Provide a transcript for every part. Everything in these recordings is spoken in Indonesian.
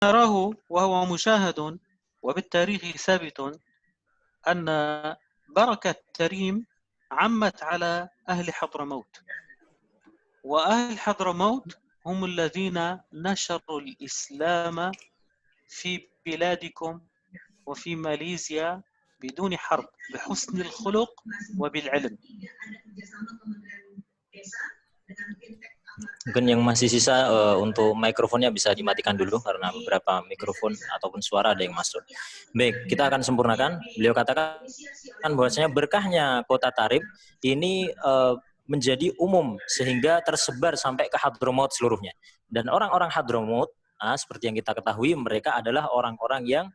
نراه وهو مشاهد وبالتاريخ ثابت أن بركة تريم عمت على أهل حضرموت، وأهل حضرموت هم الذين نشروا الإسلام في بلادكم وفي ماليزيا بدون حرب، بحسن الخلق وبالعلم. Mungkin yang masih sisa untuk mikrofonnya bisa dimatikan dulu karena beberapa mikrofon ataupun suara ada yang masuk. Baik, kita akan sempurnakan. Beliau katakan bahwasanya berkahnya kota Tarim ini menjadi umum sehingga tersebar sampai ke Hadramaut seluruhnya. Dan orang-orang Hadramaut, seperti yang kita ketahui, mereka adalah orang-orang yang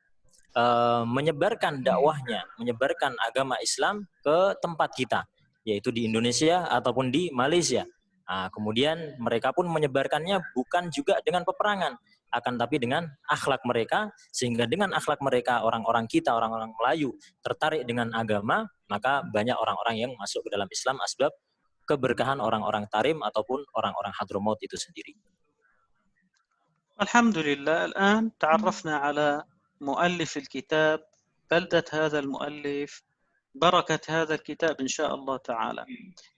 menyebarkan dakwahnya, menyebarkan agama Islam ke tempat kita, yaitu di Indonesia ataupun di Malaysia. Kemudian mereka pun menyebarkannya bukan juga dengan peperangan, akan tapi dengan akhlak mereka, sehingga dengan akhlak mereka orang-orang kita, orang-orang Melayu tertarik dengan agama, maka banyak orang-orang yang masuk ke dalam Islam asbab keberkahan orang-orang Tarim ataupun orang-orang Hadramaut itu sendiri. Alhamdulillah, الآن تعرفنا على مؤلف الكتاب، بلدة هذا المؤلف، بركة هذا الكتاب إن شاء الله تعالى.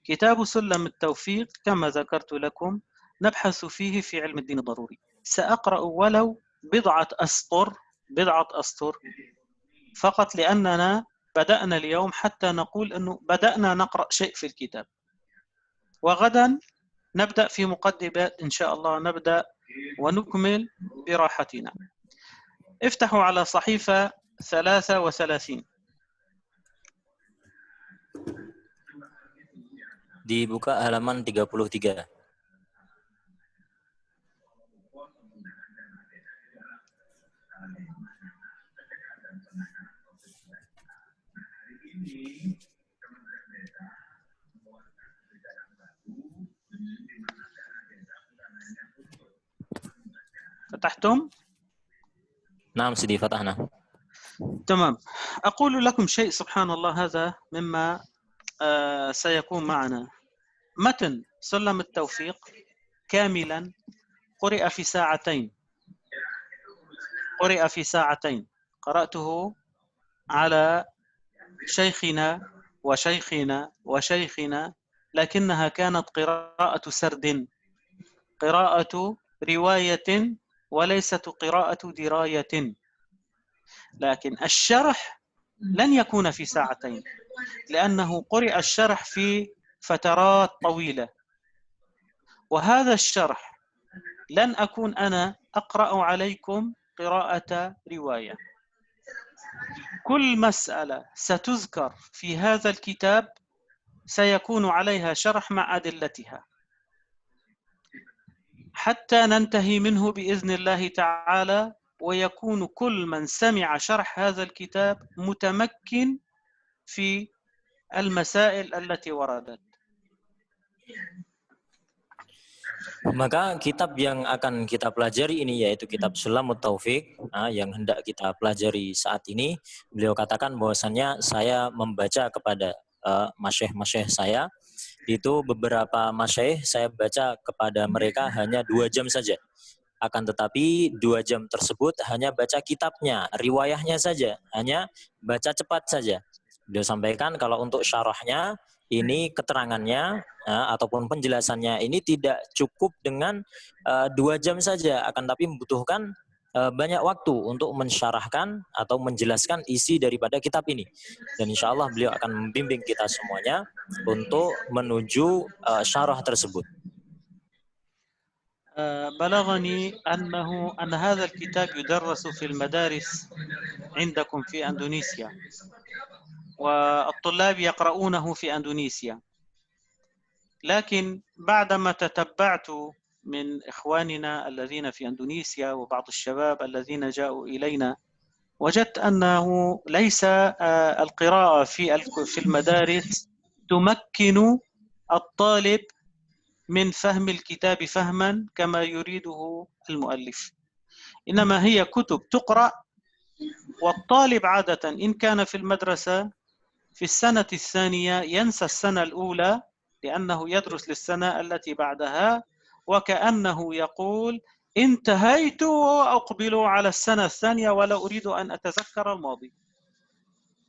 كتاب سلم التوفيق كما ذكرت لكم نبحث فيه في علم الدين الضروري. سأقرأ ولو بضعة أسطر فقط، لأننا بدأنا اليوم حتى نقول أنه بدأنا نقرأ شيء في الكتاب، وغدا نبدأ في مقدمات إن شاء الله، نبدأ ونكمل براحتنا. افتحوا على صحيفة 33. Dibuka halaman 33. فتحتم؟ نعم سيدي فتحنا. تمام. أقول لكم شيء سبحان الله، هذا مما سيكون معنا. متن سلم التوفيق كاملا قرئ في ساعتين. قرأته على شيخنا وشيخنا، لكنها كانت قراءة سرد، قراءة رواية وليست قراءة دراية. لكن الشرح لن يكون في ساعتين، لأنه قرئ الشرح في فترات طويلة، وهذا الشرح لن أكون أنا أقرأ عليكم قراءة رواية. كل مسألة ستذكر في هذا الكتاب سيكون عليها شرح مع أدلتها حتى ننتهي منه بإذن الله تعالى، ويكون كل من سمع شرح هذا الكتاب متمكن في المسائل التي وردت. Maka kitab yang akan kita pelajari ini yaitu kitab Sulamut Taufik yang hendak kita pelajari saat ini. Beliau katakan bahwasannya saya membaca kepada masyayikh saya, itu beberapa masyayikh saya baca kepada mereka hanya 2 jam saja. Akan tetapi 2 jam tersebut hanya baca kitabnya, riwayahnya saja, hanya baca cepat saja. Beliau sampaikan kalau untuk syarahnya ini keterangannya ataupun penjelasannya ini tidak cukup dengan 2 jam saja, akan tapi membutuhkan banyak waktu untuk mensyarahkan atau menjelaskan isi daripada kitab ini. Dan insya Allah beliau akan membimbing kita semuanya untuk menuju syarah tersebut. بلغني أن هذا الكتاب يدرس في المدارس عندكم في أندونيسيا، والطلاب يقرؤونه في أندونيسيا، لكن بعدما تتبعت من إخواننا الذين في أندونيسيا وبعض الشباب الذين جاءوا إلينا، وجدت أنه ليس القراءة في المدارس تمكن الطالب من فهم الكتاب فهما كما يريده المؤلف، إنما هي كتب تقرأ، والطالب عادة إن كان في المدرسة في السنة الثانية ينسى السنة الأولى لأنه يدرس للسنة التي بعدها، وكأنه يقول انتهيت وأقبل على السنة الثانية ولا أريد أن أتذكر الماضي.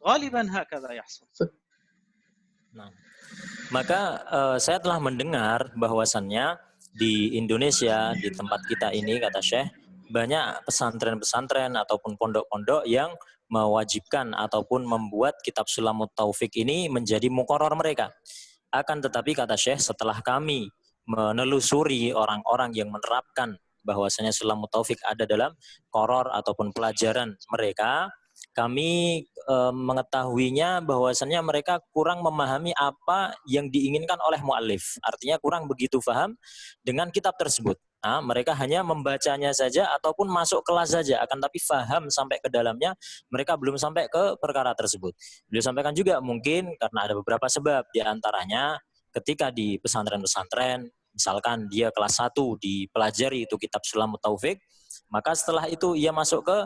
غالبا هكذا يحصل. Nah, maka saya telah mendengar bahwasannya di Indonesia, di tempat kita ini, kata Syekh, banyak pesantren-pesantren ataupun pondok-pondok yang mewajibkan ataupun membuat kitab Sulamut Taufik ini menjadi muqarrar mereka. Akan tetapi kata Syekh, setelah kami menelusuri orang-orang yang menerapkan bahwasanya Sulamut Taufik ada dalam qoror ataupun pelajaran mereka, kami mengetahuinya bahwasannya mereka kurang memahami apa yang diinginkan oleh muallif. Artinya kurang begitu paham dengan kitab tersebut. Nah, mereka hanya membacanya saja ataupun masuk kelas saja, akan tapi paham sampai ke dalamnya mereka belum sampai ke perkara tersebut. Beliau sampaikan juga mungkin karena ada beberapa sebab, di antaranya ketika di pesantren-pesantren, misalkan dia kelas 1 dipelajari itu kitab Sulamut Taufik, maka setelah itu ia masuk ke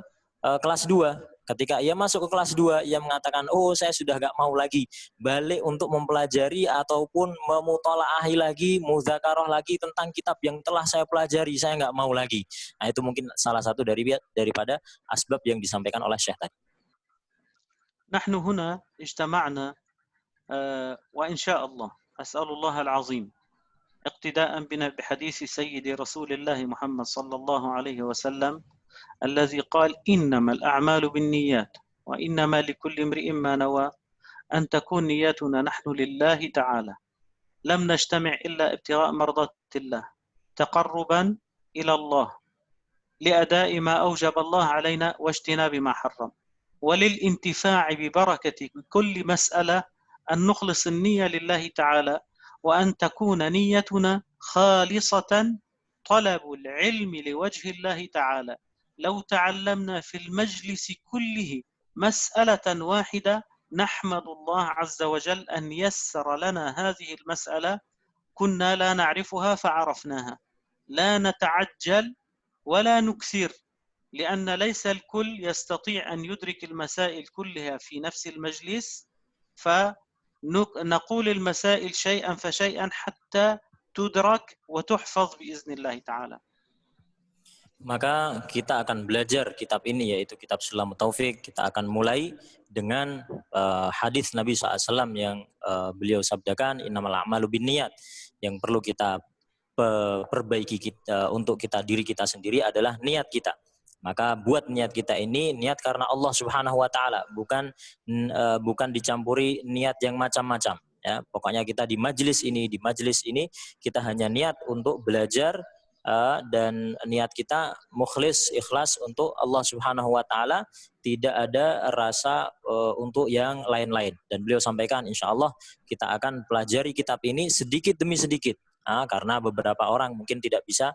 kelas 2. Ketika ia masuk ke kelas 2, ia mengatakan, oh saya sudah gak mau lagi balik untuk mempelajari ataupun memutolaahi lagi, mudzakarah lagi tentang kitab yang telah saya pelajari, saya gak mau lagi. Nah itu mungkin salah satu daripada asbab yang disampaikan oleh Syekh tadi. نحن هنا اجتمعنا وإن شاء الله أسأل الله العظيم اقتداء بنا بحديث سيد رسول الله محمد صلى الله عليه وسلم الذي قال إنما الأعمال بالنيات وإنما لكل امرئ ما نوى أن تكون نياتنا نحن لله تعالى لم نجتمع إلا ابتغاء مرضات الله تقربا إلى الله لأداء ما أوجب الله علينا واجتناب ما حرم وللانتفاع ببركة كل مسألة أن نخلص النية لله تعالى وأن تكون نيتنا خالصة طلب العلم لوجه الله تعالى. لو تعلمنا في المجلس كله مسألة واحدة نحمد الله عز وجل أن يسر لنا هذه المسألة، كنا لا نعرفها فعرفناها، لا نتعجل ولا نكثر، لأن ليس الكل يستطيع أن يدرك المسائل كلها في نفس المجلس، فنقول المسائل شيئا فشيئا حتى تدرك وتحفظ بإذن الله تعالى. Maka kita akan belajar kitab ini, yaitu kitab Sulamut Taufik. Kita akan mulai dengan hadis Nabi SAW yang beliau sabdakan, innamal a'malu binniyat. Yang perlu kita perbaiki untuk diri kita sendiri adalah niat kita. Maka buat niat kita ini niat karena Allah Subhanahu wa taala, bukan dicampuri niat yang macam-macam, ya. Pokoknya kita di majelis ini kita hanya niat untuk belajar dan niat kita mukhlis, ikhlas untuk Allah Subhanahu wa taala, tidak ada rasa untuk yang lain-lain. Dan beliau sampaikan insyaallah kita akan pelajari kitab ini sedikit demi sedikit. Karena beberapa orang mungkin tidak bisa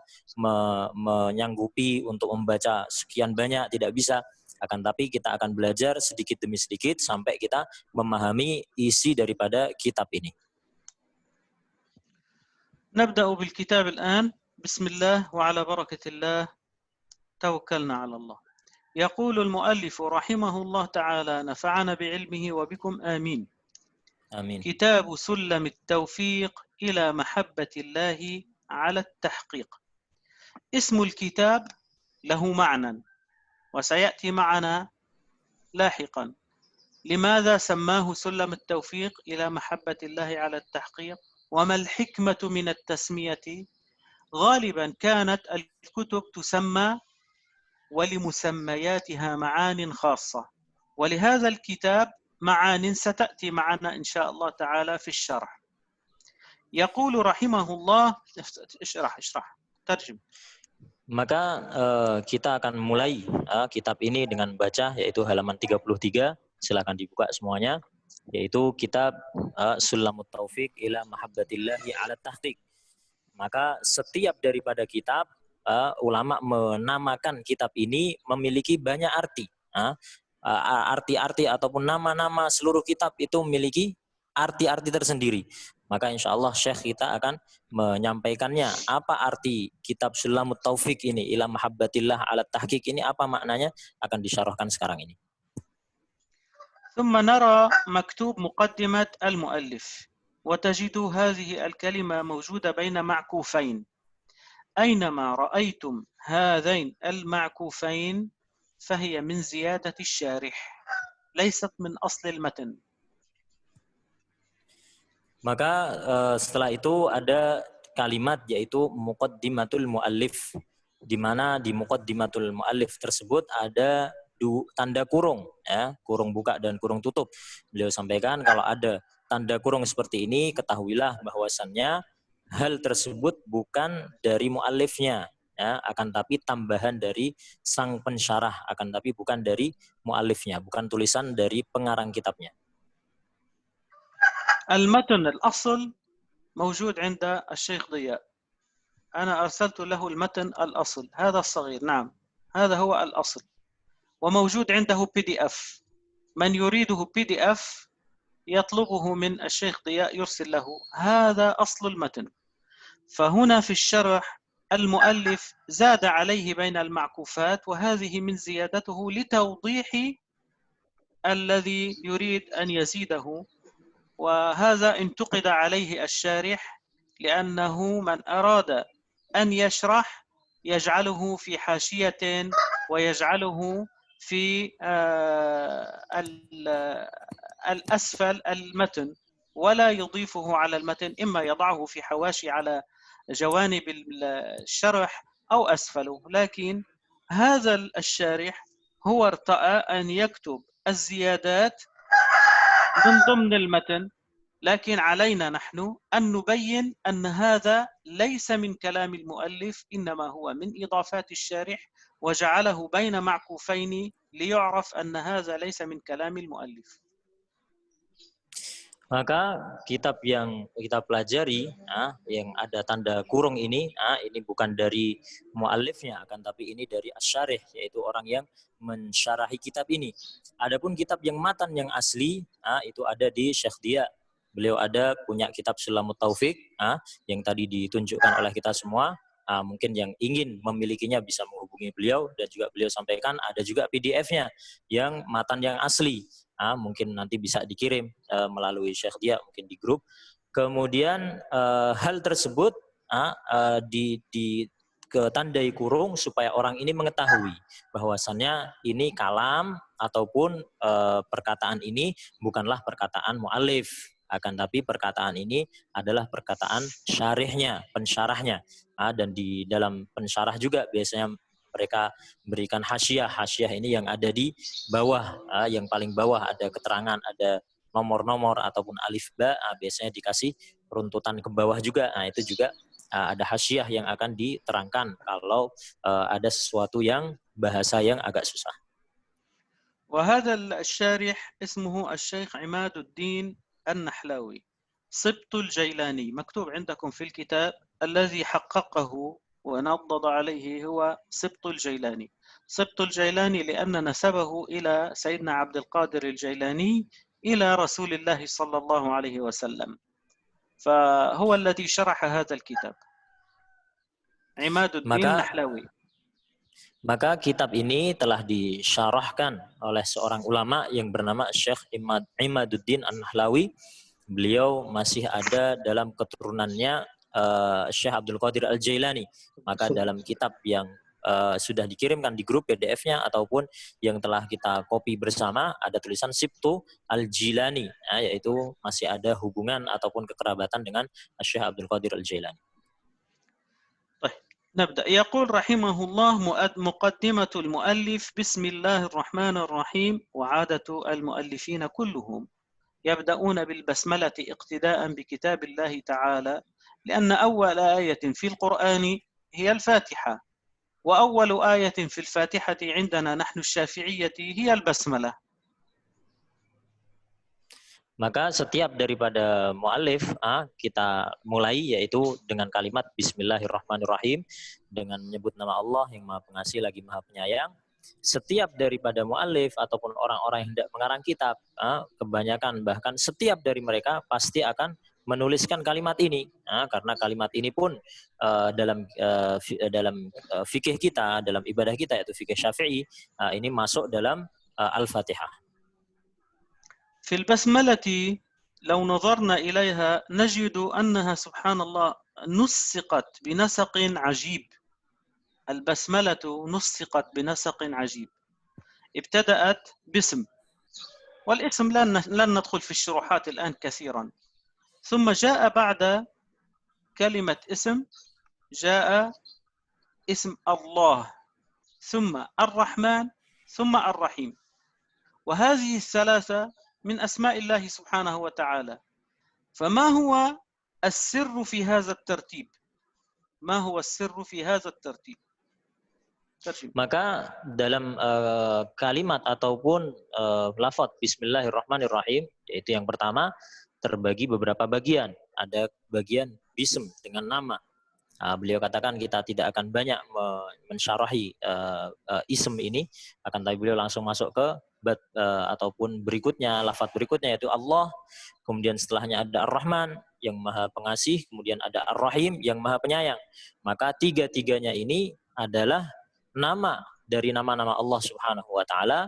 menyanggupi untuk membaca sekian banyak, tidak bisa. Akan tapi kita akan belajar sedikit demi sedikit sampai kita memahami isi daripada kitab ini. نبدأ بالكتاب الآن. بسم الله وعلى بركة الله توكلنا على الله. يقول المؤلف رحمه الله تعالى نفعنا بعلمه وبكم آمين. آمين. كتاب سلم التوفيق إلى محبة الله على التحقيق. اسم الكتاب له معنى وسيأتي معنا لاحقا. لماذا سماه سلم التوفيق إلى محبة الله على التحقيق؟ وما الحكمة من التسمية؟ غالبا كانت الكتب تسمى ولمسمياتها معان خاصة، ولهذا الكتاب معان ستأتي معنا إن شاء الله تعالى في الشرح. يقول رحمه الله اشرح ترجم. Maka kita akan mulai kitab ini dengan baca, yaitu halaman 33. Silakan dibuka semuanya, yaitu kitab Sulamut Taufik ila Mahabbatillahi ala Tahqiq. Maka setiap daripada kitab, ulama menamakan kitab ini memiliki banyak arti. Arti-arti ataupun nama-nama seluruh kitab itu memiliki arti-arti tersendiri. Maka insya Allah Syekh kita akan menyampaikannya. Apa arti kitab Sulamut Taufik ini, ila Mahabbatillah ala Tahqiq ini, apa maknanya, akan disyarahkan sekarang ini. ثم نرى مكتوب مقدمة المؤلف وتجد هذه الكلمة موجودة بين معكوفين. أينما رأيتم هذين المعكوفين فهي من زيادة الشارح ليست من أصل المتن. Maka setelah itu ada kalimat yaitu muqaddimatul muallif, di mana di muqaddimatul muallif tersebut ada tanda kurung, ya, kurung buka dan kurung tutup. Beliau sampaikan kalau ada tanda kurung seperti ini, ketahuilah bahwasannya hal tersebut bukan dari muallifnya, ya, akan tapi tambahan dari sang pensyarah, akan tapi bukan dari muallifnya, bukan tulisan dari pengarang kitabnya. المتن الأصل موجود عند الشيخ ضياء. أنا أرسلت له المتن الأصل هذا الصغير، نعم هذا هو الأصل، وموجود عنده PDF. من يريده PDF يطلبه من الشيخ ضياء يرسل له. هذا أصل المتن. فهنا في الشرح المؤلف زاد عليه بين المعكوفات، وهذه من زيادته لتوضيح الذي يريد أن يزيده، وهذا انتقد عليه الشارح لأنه من أراد أن يشرح يجعله في حاشية ويجعله في الأسفل المتن ولا يضيفه على المتن، إما يضعه في حواشي على جوانب الشرح أو أسفله. لكن هذا الشارح هو ارتأى أن يكتب الزيادات من ضمن المتن، لكن علينا نحن أن نبين أن هذا ليس من كلام المؤلف، إنما هو من إضافات الشارح وجعله بين معكوفين ليعرف أن هذا ليس من كلام المؤلف. Maka kitab yang kita pelajari, yang ada tanda kurung ini bukan dari muallifnya, akan tapi ini dari asyarih, yaitu orang yang mensyarahi kitab ini. Adapun kitab yang matan yang asli, itu ada di Syekh Dia. Beliau ada punya kitab Sulamut Taufik, yang tadi ditunjukkan oleh kita semua. Mungkin yang ingin memilikinya bisa menghubungi beliau, dan juga beliau sampaikan ada juga PDF-nya yang matan yang asli. Mungkin nanti bisa dikirim melalui Syekh Dia, mungkin di grup. Kemudian hal tersebut ketandai kurung supaya orang ini mengetahui bahwasannya ini kalam ataupun perkataan ini bukanlah perkataan mu'alif, akan tapi perkataan ini adalah perkataan syarihnya, pensyarahnya. Dan di dalam pensyarah juga biasanya mereka berikan hasyiah. Hasyiah ini yang ada di bawah, yang paling bawah ada keterangan, ada nomor-nomor ataupun alif ba, biasanya dikasih runtutan ke bawah juga. Itu juga ada hasyiah yang akan diterangkan kalau ada sesuatu yang bahasa yang agak susah. وهذا الشارح اسمه الشيخ عماد الدين النحلاوي سبط الجيلاني، مكتوب عندكم في الكتاب الذي حققه ونضد عليه هو سبط الجيلاني. سبط الجيلاني لأن نسبه إلى سيدنا عبد القادر الجيلاني إلى رسول الله صلى الله عليه وسلم، فهو الذي شرح هذا الكتاب عماد الدين النحلاوي. Maka kitab ini telah disyarahkan oleh seorang ulama yang bernama Syekh Imaduddin An-Nahlawi. Beliau masih ada dalam keturunannya Syekh Abdul Qadir Al-Jailani. Maka dalam kitab yang sudah dikirimkan di grup PDF-nya ataupun yang telah kita copy bersama ada tulisan Sibtu Al-Jilani, yaitu masih ada hubungan ataupun kekerabatan dengan Syekh Abdul Qadir Al-Jailani. نبدأ. يقول رحمه الله مقدمة المؤلف: بسم الله الرحمن الرحيم. وعادة المؤلفين كلهم يبدأون بالبسملة اقتداء بكتاب الله تعالى، لأن أول آية في القرآن هي الفاتحة، وأول آية في الفاتحة عندنا نحن الشافعية هي البسملة. Maka setiap daripada mu'alif kita mulai yaitu dengan kalimat Bismillahirrahmanirrahim, dengan menyebut nama Allah yang Maha Pengasih lagi Maha Penyayang. Setiap daripada mu'alif ataupun orang-orang yang hendak mengarang kitab, kebanyakan bahkan setiap dari mereka pasti akan menuliskan kalimat ini, karena kalimat ini pun dalam fikih kita, dalam ibadah kita yaitu fikih Syafi'i, ini masuk dalam Al-Fatihah. في البسملة لو نظرنا إليها نجد أنها سبحان الله نسقت بنسق عجيب. البسملة نسقت بنسق عجيب. ابتدأت باسم، والاسم لن ندخل في الشروحات الآن كثيرا. ثم جاء بعد كلمة اسم جاء اسم الله، ثم الرحمن، ثم الرحيم. وهذه الثلاثة من أسماء الله سبحانه وتعالى. فما هو السر في هذا الترتيب؟ ما هو السر في هذا الترتيب؟ ترجم. Maka dalam kalimat ataupun lafaz Bismillahirrahmanirrahim, yaitu yang pertama terbagi beberapa bagian. Ada bagian bism dengan nama. Beliau katakan kita tidak akan banyak mensyarahi ism ini, akan tapi beliau langsung masuk ke ataupun berikutnya, lafaz berikutnya yaitu Allah. Kemudian setelahnya ada Ar-Rahman yang Maha Pengasih, kemudian ada Ar-Rahim yang Maha Penyayang. Maka tiga-tiganya ini adalah nama dari nama-nama Allah Subhanahu wa taala,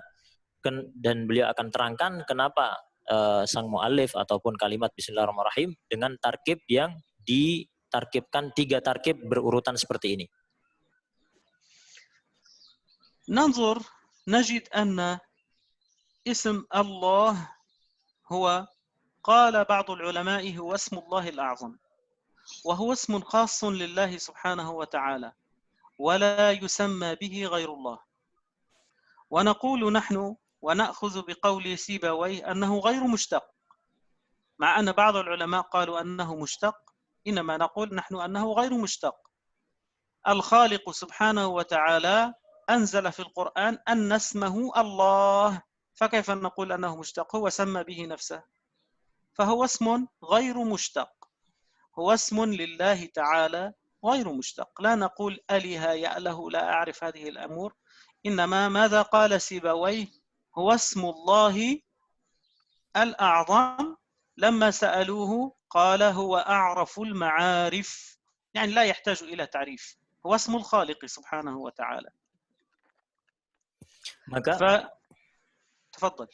dan beliau akan terangkan kenapa sang muallif ataupun kalimat Bismillahirrahmanirrahim dengan tarkib yang ditarkibkan, 3 tarkib berurutan seperti ini. ننظر نجد أن اسم الله هو، قال بعض العلماء هو اسم الله الأعظم، وهو اسم خاص لله سبحانه وتعالى ولا يسمى به غير الله. ونقول نحن ونأخذ بقول سيبويه أنه غير مشتق، مع أن بعض العلماء قالوا أنه مشتق، إنما نقول نحن أنه غير مشتق. الخالق سبحانه وتعالى أنزل في القرآن أن اسمه الله، فكيف نقول أنه مشتق؟ هو سمى به نفسه، فهو اسم غير مشتق، هو اسم لله تعالى غير مشتق. لا نقول أله يأله، لا أعرف هذه الأمور، إنما ماذا قال سيبويه؟ هو اسم الله الأعظم. لما سألوه قال هو أعرف المعارف، يعني لا يحتاج إلى تعريف، هو اسم الخالق سبحانه وتعالى. تفضل.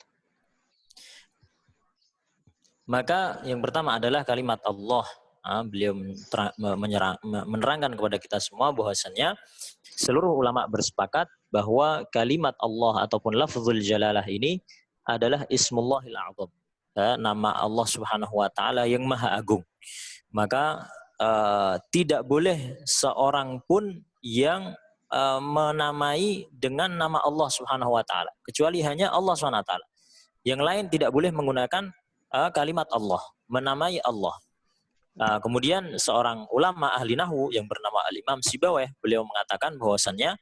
Maka yang pertama adalah kalimat Allah. Beliau menerangkan kepada kita semua bahwasannya seluruh ulama bersepakat bahwa kalimat Allah ataupun lafzul jalalah ini adalah Ismullahil A'zam, nama Allah Subhanahu wa taala yang Maha Agung. Maka tidak boleh seorang pun yang menamai dengan nama Allah Subhanahu wa taala kecuali hanya Allah Subhanahu wa taala. Yang lain tidak boleh menggunakan kalimat Allah, menamai Allah. Kemudian seorang ulama ahli nahwu yang bernama Al-Imam Sibawayh, beliau mengatakan bahwasannya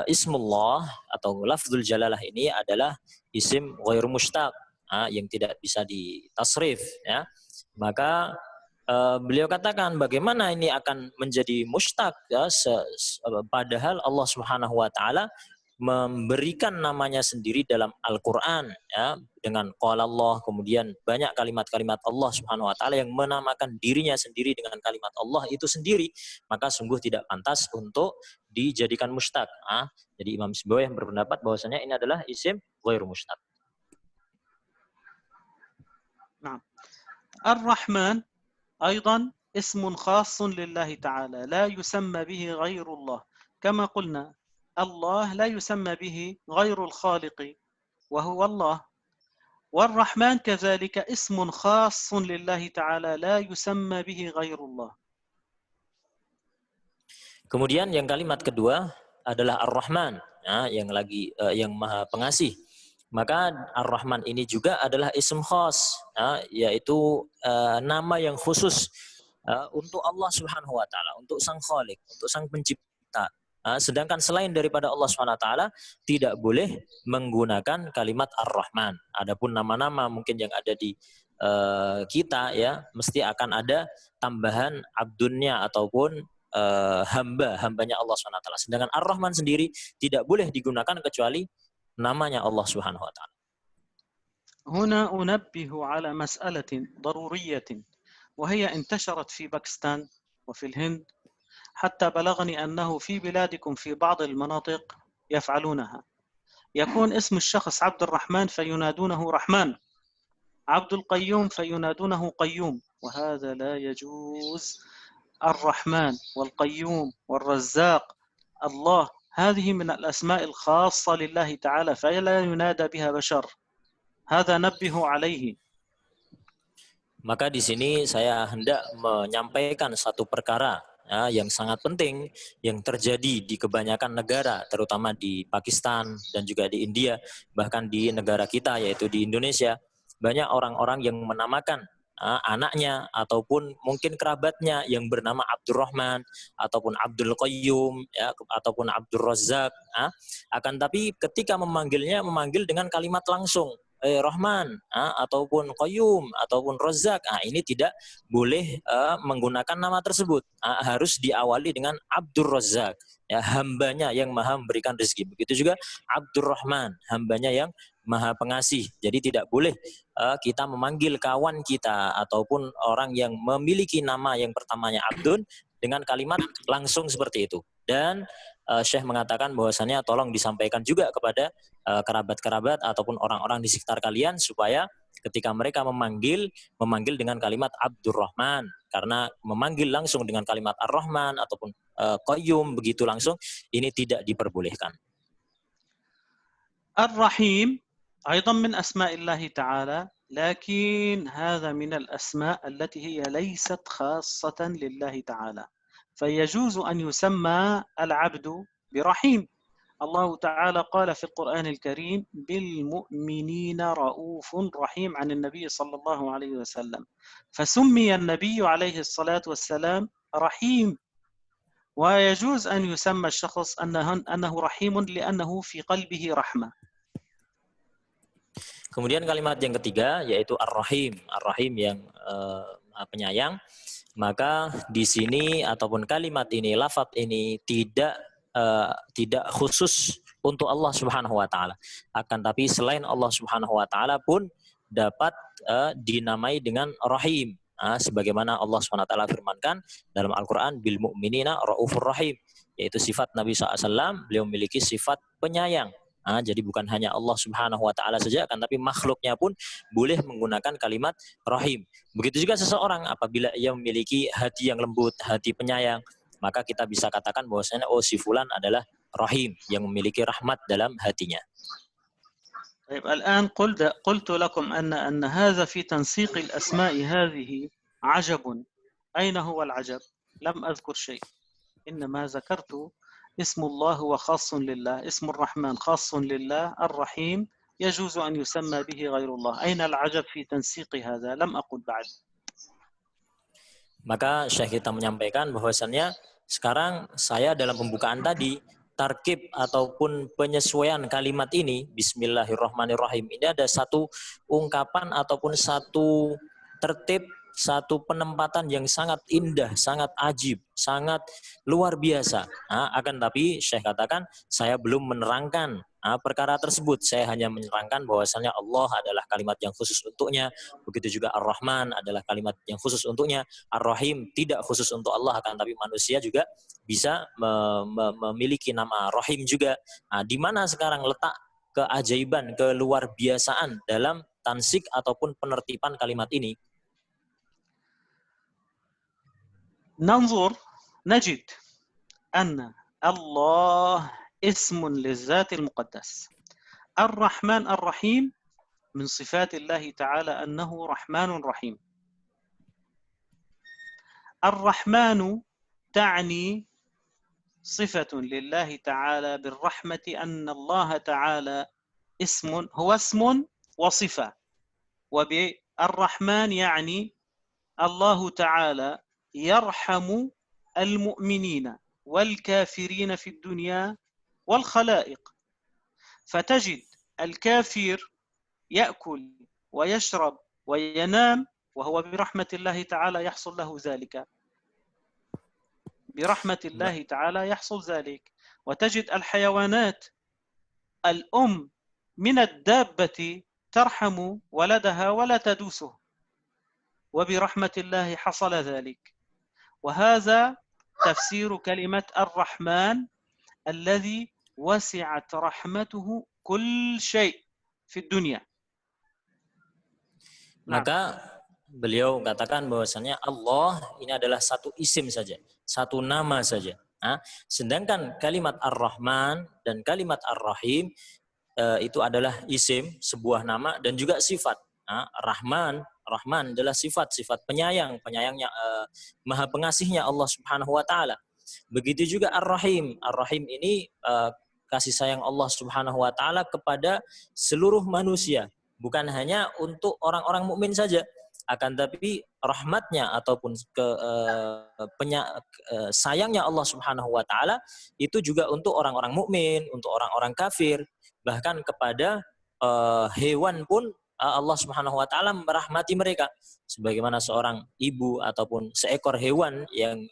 Ismullah atau lafzul jalalah ini adalah isim ghairu mushtaq, yang tidak bisa ditasrif, ya. Maka beliau katakan bagaimana ini akan menjadi mushtaq, ya, padahal Allah Subhanahu wa taala memberikan namanya sendiri dalam Al-Qur'an, ya, dengan qala Allah, kemudian banyak kalimat-kalimat Allah Subhanahu wa taala yang menamakan dirinya sendiri dengan kalimat Allah itu sendiri, maka sungguh tidak pantas untuk dijadikan mushtaq. Jadi Imam Sibawayh yang berpendapat bahwasanya ini adalah isim ghairu mushtaq. Nah, Ar-Rahman أيضا اسم خاص لله تعالى لا يسمى به غير الله، كما قلنا الله لا يسمى به غير الخالق وهو الله. والرحمن كذلك اسم خاص لله تعالى لا يسمى به غير الله. Kemudian yang kalimat kedua adalah Ar-Rahman, yang Maha Pengasih. Maka Ar-Rahman ini juga adalah isim khas, yaitu nama yang khusus untuk Allah Subhanahu wa taala, untuk Sang Khalik, untuk Sang Pencipta. Sedangkan selain daripada Allah Subhanahu wa taala tidak boleh menggunakan kalimat Ar-Rahman. Adapun nama-nama mungkin yang ada di kita, ya, mesti akan ada tambahan abdunnya ataupun hambanya Allah Subhanahu wa taala. Sedangkan Ar-Rahman sendiri tidak boleh digunakan kecuali namanya Allah Subhanahu wa taala. هنا أنبه على مسألة ضرورية وهي انتشرت في باكستان وفي الهند، حتى بلغني أنه في بلادكم في بعض المناطق يفعلونها. يكون اسم الشخص عبد الرحمن فينادونه رحمن، عبد القيوم فينادونه قيوم، وهذا لا يجوز. الرحمن والقيوم والرزاق الله هذه من الأسماء الخاصة لله تعالى فلا ينادى بها بشر هذا نبه عليه. Maka di sini saya hendak menyampaikan satu perkara yang sangat penting yang terjadi di kebanyakan negara, terutama di Pakistan dan juga di India, bahkan di negara kita yaitu di Indonesia. Banyak orang-orang yang menamakan anaknya ataupun mungkin kerabatnya yang bernama Abdurrahman ataupun Abdul Qayyum ya, ataupun Abdul Razak. Akan tapi ketika memanggil dengan kalimat langsung Rahman ataupun Qayyum ataupun Razak, ini tidak boleh menggunakan nama tersebut. Harus diawali dengan Abdur Razak, ya, hambanya yang maha memberikan rezeki. Begitu juga Abdurrahman, hambanya yang maha pengasih. Jadi tidak boleh kita memanggil kawan kita ataupun orang yang memiliki nama yang pertamanya Abdun dengan kalimat langsung seperti itu. Dan Syekh mengatakan bahwasannya tolong disampaikan juga kepada kerabat-kerabat ataupun orang-orang di sekitar kalian supaya ketika mereka memanggil dengan kalimat Abdurrahman, karena memanggil langsung dengan kalimat Ar-Rahman ataupun Qayyum begitu langsung ini tidak diperbolehkan. Ar-Rahim أيضا من أسماء الله تعالى لكن هذا من الأسماء التي هي ليست خاصة لله تعالى فيجوز أن يسمى العبد برحيم. الله تعالى قال في القرآن الكريم بالمؤمنين رؤوف رحيم عن النبي صلى الله عليه وسلم فسمي النبي عليه الصلاة والسلام رحيم ويجوز أن يسمى الشخص أنه رحيم لأنه في قلبه رحمة. Kemudian kalimat yang ketiga yaitu Ar-Rahim, Ar-Rahim yang penyayang. Maka di sini ataupun kalimat ini, lafaz ini tidak khusus untuk Allah Subhanahu wa taala. Akan tapi selain Allah Subhanahu wa taala pun dapat dinamai dengan Rahim. Sebagaimana Allah Subhanahu wa taala firmankan dalam Al-Qur'an bil mu'minina raufur rahim, yaitu sifat Nabi SAW, beliau memiliki sifat penyayang. Jadi bukan hanya Allah Subhanahu wa taala saja, akan tapi makhluknya pun boleh menggunakan kalimat Rahim. Begitu juga seseorang apabila ia memiliki hati yang lembut, hati penyayang, maka kita bisa katakan bahwasanya si fulan adalah Rahim, yang memiliki rahmat dalam hatinya. طيب الآن قلت لكم أن هذا في تنسيق الأسماء هذه عجب. أين هو العجب؟ لم أذكر شيء، إنما ذكرت اسم الله هو خاص لله، اسم الرحمن خاص لله، الرحيم يجوز أن يسمى به غير الله. أين العجب في تنسيق هذا؟ لم أقل بعد. Maka Syekh kita menyampaikan bahwasannya sekarang saya dalam pembukaan tadi tarkib ataupun penyesuaian kalimat ini Bismillahirrahmanirrahim ini ada satu ungkapan ataupun satu tertib, satu penempatan yang sangat indah, sangat ajib, sangat luar biasa. Akan tapi Syekh katakan saya belum menerangkan perkara tersebut. Saya hanya menerangkan bahwasannya Allah adalah kalimat yang khusus untuknya. Begitu juga Ar-Rahman adalah kalimat yang khusus untuknya. Ar-Rahim tidak khusus untuk Allah, akan tapi manusia juga bisa memiliki nama Rahim juga. Di mana sekarang letak keajaiban, keluar biasaan dalam tansik ataupun penertiban kalimat ini? ننظر نجد أن الله اسم للذات المقدس. الرحمن الرحيم من صفات الله تعالى أنه رحمن رحيم. الرحمن تعني صفة لله تعالى بالرحمة، أن الله تعالى هو اسم وصفة، وبالرحمن يعني الله تعالى يرحم المؤمنين والكافرين في الدنيا والخلائق. فتجد الكافر يأكل ويشرب وينام وهو برحمة الله تعالى يحصل له ذلك، برحمة الله تعالى يحصل ذلك. وتجد الحيوانات الأم من الدابة ترحم ولدها ولا تدوسه، وبرحمة الله حصل ذلك. وهذا تفسير كلمة الرحمن الذي وسعت رحمته كل شيء في الدنيا. Maka beliau katakan bahwasannya Allah ini adalah satu isim saja, satu nama saja. Nah, sedangkan kalimat Ar-Rahman dan kalimat Ar-Rahim itu adalah isim, sebuah nama dan juga sifat. Nah, Rahman adalah sifat penyayang, penyayangnya maha pengasihnya Allah Subhanahu wa taala. Begitu juga Ar-Rahim. Ar-Rahim ini kasih sayang Allah Subhanahu wa taala kepada seluruh manusia, bukan hanya untuk orang-orang mukmin saja, akan tapi rahmatnya ataupun sayangnya Allah Subhanahu wa taala itu juga untuk orang-orang mukmin, untuk orang-orang kafir, bahkan kepada hewan pun Allah Subhanahu wa taala merahmati mereka, sebagaimana seorang ibu ataupun seekor hewan yang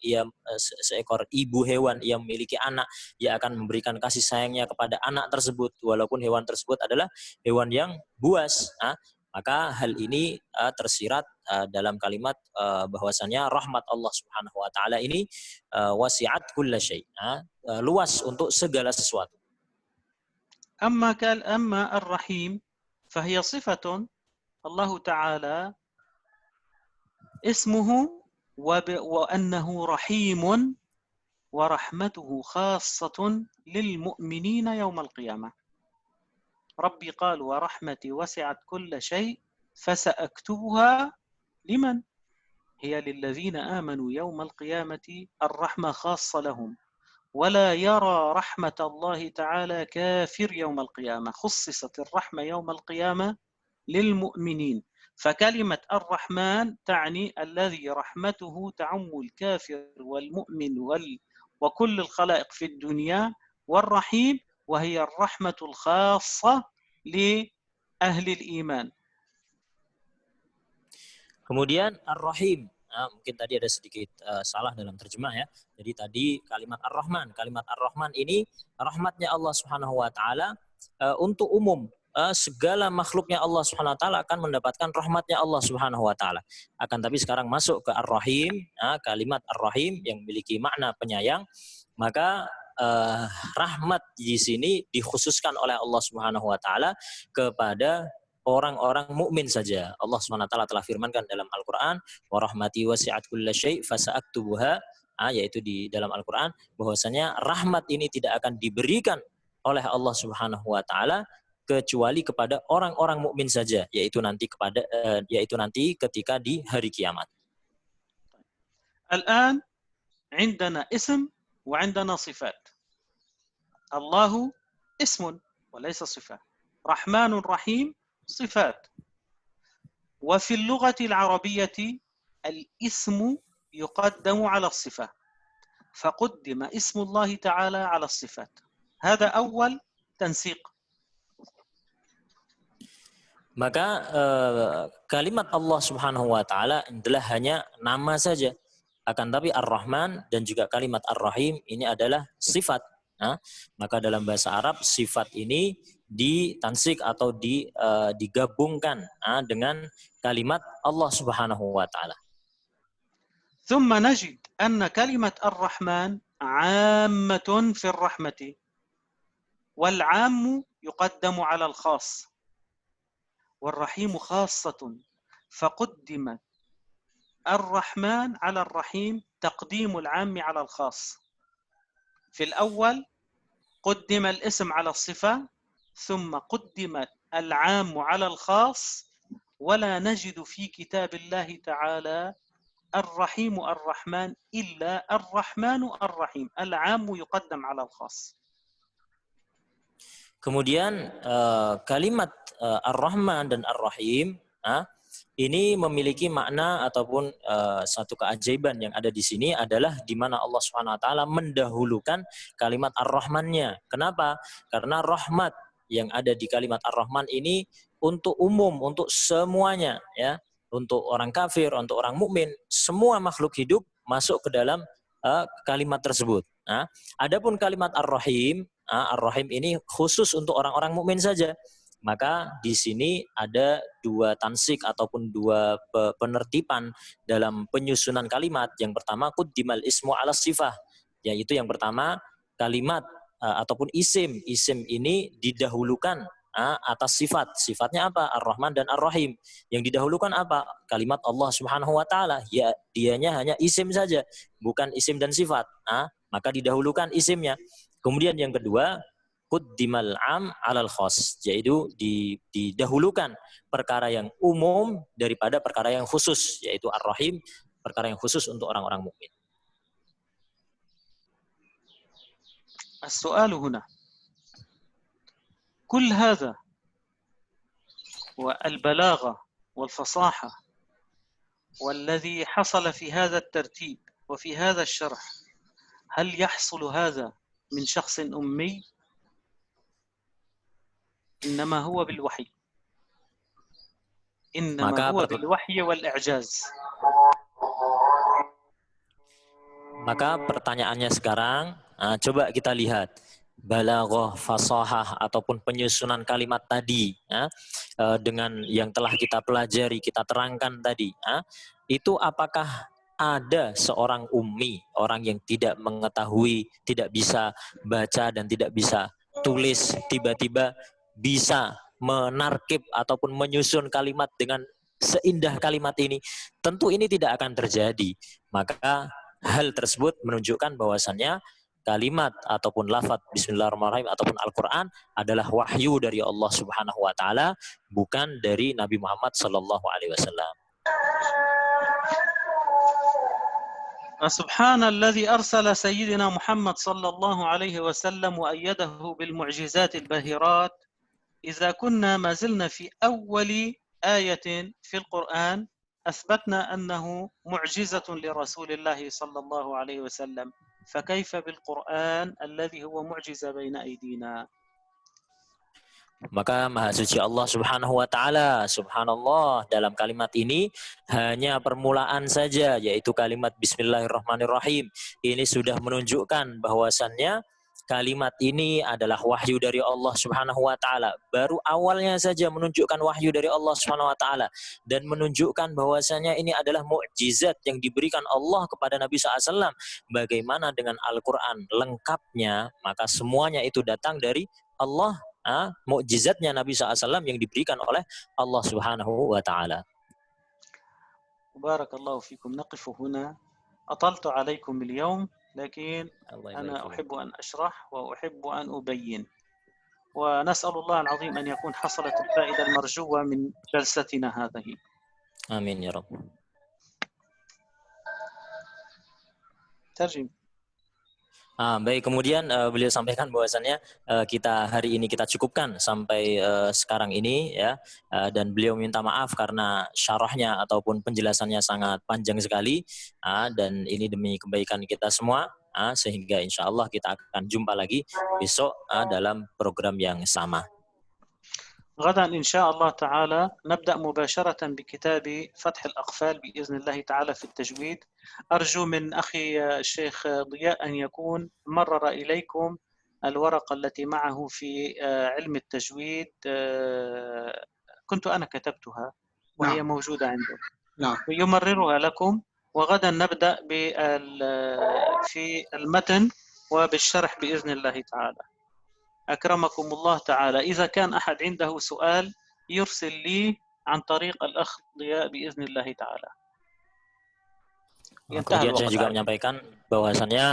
seekor ibu hewan yang memiliki anak, ia akan memberikan kasih sayangnya kepada anak tersebut walaupun hewan tersebut adalah hewan yang buas. Maka hal ini tersirat dalam kalimat bahwasannya rahmat Allah Subhanahu wa taala ini wasi'at kulla syai', luas untuk segala sesuatu. أما الرحيم فهي صفة الله تعالى اسمه وأنه رحيم ورحمته خاصة للمؤمنين يوم القيامة. ربي قال ورحمتي وسعت كل شيء فسأكتبها لمن؟ هي للذين آمنوا يوم القيامة الرحمة خاصة لهم ولا يرى رحمة الله تعالى كافر يوم القيامة. خصصت الرحمة يوم القيامة للمؤمنين، فكلمة الرحمن تعني الذي رحمته تعم الكافر والمؤمن وكل الخلائق في الدنيا، والرحيم وهي الرحمة الخاصة لأهل الإيمان. Kemudian Ar-Rahim, mungkin tadi ada sedikit salah dalam terjemah ya. Jadi tadi kalimat Ar-Rahman ini rahmatnya Allah Subhanahu wa taala untuk umum. Segala makhluknya Allah Subhanahu wa taala akan mendapatkan rahmatnya Allah Subhanahu wa taala. Akan tapi sekarang masuk ke Ar-Rahim, kalimat Ar-Rahim yang memiliki makna penyayang, maka rahmat di sini dikhususkan oleh Allah Subhanahu wa taala kepada orang-orang mukmin saja. Allah Subhanahu wa taala telah firmankan dalam Al-Qur'an, "Wa rahmati wasi'at kulla syai' fasa'aktubuha", yaitu di dalam Al-Qur'an bahwasanya rahmat ini tidak akan diberikan oleh Allah Subhanahu wa taala kecuali kepada orang-orang mukmin saja, yaitu nanti ketika di hari kiamat. الآن عندنا اسم وعندنا صفات. الله اسم وليس صفة. رحمن رحيم صفات. وفي اللغة العربية الاسم يقدم على الصفة، فقدم اسم الله تعالى على الصفات. هذا أول تنسيق. Maka kalimat Allah Subhanahu wa taala adalah hanya nama saja. Akan tapi Ar-Rahman dan juga kalimat Ar-Rahim ini adalah sifat. Maka dalam bahasa Arab sifat ini ditansik atau digabungkan dengan kalimat Allah Subhanahu wa taala. ثم نجد أن كلمة الرحمن عامة في الرحمة، والعام يقدم على الخاص، والرحيم خاصة، فقدم الرحمن على الرحيم تقديم العام على الخاص. في الأول قدم الاسم على الصفة، ثم قدم العام على الخاص، ولا نجد في كتاب الله تعالى الرحيم الرحمن إلا الرحمن الرحيم، العام يقدم على الخاص. Kemudian kalimat Ar-Rahman dan Ar-Rahim ini memiliki makna ataupun satu keajaiban yang ada di sini adalah di mana Allah Subhanahu wa taala mendahulukan kalimat Ar-Rahman-nya. Kenapa? Karena rahmat yang ada di kalimat Ar-Rahman ini untuk umum, untuk semuanya ya, untuk orang kafir, untuk orang mukmin, semua makhluk hidup masuk ke dalam kalimat tersebut. Adapun kalimat Ar-Rahim, Ar-Rahim ini khusus untuk orang-orang mukmin saja. Maka di sini ada dua tansik ataupun dua penertiban dalam penyusunan kalimat. Yang pertama quddimal ismu ala sifah, yaitu yang pertama kalimat ataupun isim ini didahulukan atas sifat. Sifatnya apa? Ar-Rahman dan Ar-Rahim. Yang didahulukan apa? Kalimat Allah Subhanahu wa taala. Ya, dianya hanya isim saja, bukan isim dan sifat. Maka didahulukan isimnya. Kemudian yang kedua, quddimal am 'alal khas, yaitu didahulukan perkara yang umum daripada perkara yang khusus, yaitu Ar-Rahim, perkara yang khusus untuk orang-orang mukmin. السؤال هنا كل هذا والبلاغة والفصاحة والذي حصل في هذا الترتيب وفي هذا الشرح، هل يحصل هذا من شخص أمي؟ إنما هو بالوحي، إنما هو بالوحي والإعجاز. Maka pertanyaannya sekarang, coba kita lihat balaghah, fasahah ataupun penyusunan kalimat tadi, dengan yang telah kita pelajari, kita terangkan tadi, itu apakah ada seorang ummi, orang yang tidak mengetahui, tidak bisa baca dan tidak bisa tulis, tiba-tiba bisa menarkib ataupun menyusun kalimat dengan seindah kalimat ini? Tentu ini tidak akan terjadi. Maka hal tersebut menunjukkan bahwasannya kalimat ataupun lafaz Bismillahirrahmanirrahim ataupun Al-Quran adalah wahyu dari Allah Subhanahu wa taala, bukan dari Nabi Muhammad sallallahu alaihi wasallam. سبحان الذي أرسل سيدنا محمد صلى الله عليه وسلم وأيده بالمعجزات الباهرات. إذا كنا ما زلنا في أول آية في القرآن أثبتنا أنه معجزة لرسول الله صلى الله عليه وسلم، فكيف بالقرآن الذي هو معجزة بين أيدينا؟ Maka Maha Suci Allah Subhanahu wa taala, subhanallah, dalam kalimat ini hanya permulaan saja, yaitu kalimat Bismillahirrahmanirrahim. Ini sudah menunjukkan bahwasannya kalimat ini adalah wahyu dari Allah Subhanahu wa taala. Baru awalnya saja menunjukkan wahyu dari Allah Subhanahu wa taala dan menunjukkan bahwasanya ini adalah mukjizat yang diberikan Allah kepada Nabi SAW. Bagaimana dengan Al-Qur'an lengkapnya? Maka semuanya itu datang dari Allah, mukjizatnya Nabi SAW yang diberikan oleh Allah Subhanahu wa taala. Barakallahu fikum. Naqifu huna. Ataltu alaikum al-yawm. لكن أنا أحب أن أشرح وأحب أن أبين، ونسأل الله العظيم أن يكون حصلت الفائدة المرجوة من جلستنا هذه. آمين يا رب. ترجم. Baik, kemudian beliau sampaikan bahwasannya kita hari ini kita cukupkan sampai sekarang ini ya, dan beliau minta maaf karena syarahnya ataupun penjelasannya sangat panjang sekali, dan ini demi kebaikan kita semua, sehingga insya Allah kita akan jumpa lagi besok dalam program yang sama. غدا إن شاء الله تعالى نبدأ مباشرة بكتاب فتح الأقفال بإذن الله تعالى في التجويد. أرجو من أخي الشيخ ضياء أن يكون مرر إليكم الورقة التي معه في علم التجويد. كنت أنا كتبتها وهي موجودة عنده. ويمررها لكم، وغدا نبدأ في المتن وبالشرح بإذن الله تعالى. أكرمكم الله تعالى. إذا كان أحد عنده سؤال يرسل لي عن طريق الأخ ضياء بإذن الله تعالى. Kemudian saya juga menyampaikan bahwasannya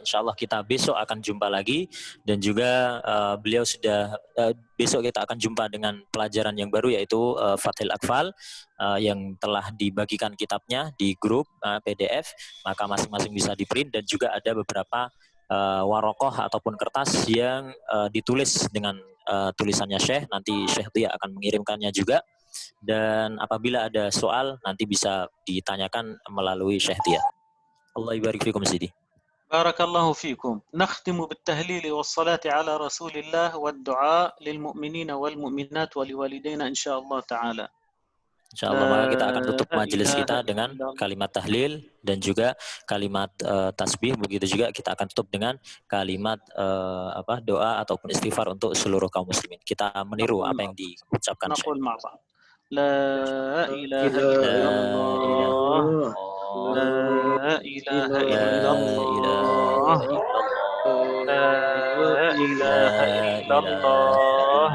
insya Allah kita besok akan jumpa lagi, dan juga beliau sudah besok kita akan jumpa dengan pelajaran yang baru, yaitu Fathil Aqfal yang telah dibagikan kitabnya di grup PDF, maka masing-masing bisa di print, dan juga ada beberapa warokoh ataupun kertas yang ditulis dengan tulisannya Syekh. Nanti Syekh dia akan mengirimkannya juga, dan apabila ada soal nanti bisa ditanyakan melalui Syekh dia. Allah ibarik fikum Sidi. Barakallahu fikum. Nakhtimu bit-tahlil was-salati ala Rasulillah wad-du'a lil mu'minina wal mu'minat wa liwalidayna insyaallah taala. InsyaAllah maka kita akan tutup majelis kita dengan kalimat tahlil dan juga kalimat tasbih. Begitu juga kita akan tutup dengan kalimat doa ataupun istighfar untuk seluruh kaum muslimin. Kita meniru apa yang diucapkan Syekh. La ilaha illallah, la ilaha illallah, la ilaha illallah.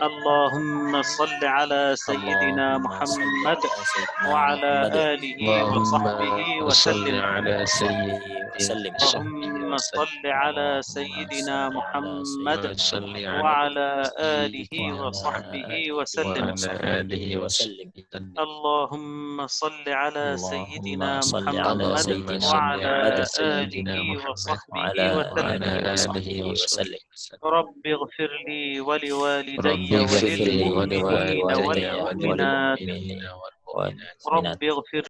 اللهم صل على سيدنا اللهم صل محمد على سيدنا وعلى محمد آله وصحبه اللهم صل وسلم. على وصحبه سيدنا وسلم. اللهم صل على اللهم سيدنا صل على محمد سيدنا وصل على محمد وعلى آله وعلى وصحبه آله وسلم. وعلى وصحبه آله وسلم. وسلم. اللهم صل على اللهم سيدنا صل على محمد اللهم سيدنا صل وعلى محمد على آله سيدنا محمد وصحبه وعلى وسلم. وعلى آله آله وصحبه وصحبه وسلم. وسلم. رب اغفر لي ولوالدي ربي اغفر لي وللمؤمنين ولوالدي ولوالدي والمؤمنات. وللمؤمنين وللمؤمنين والمؤمنات. والمؤمنات. رب اغفر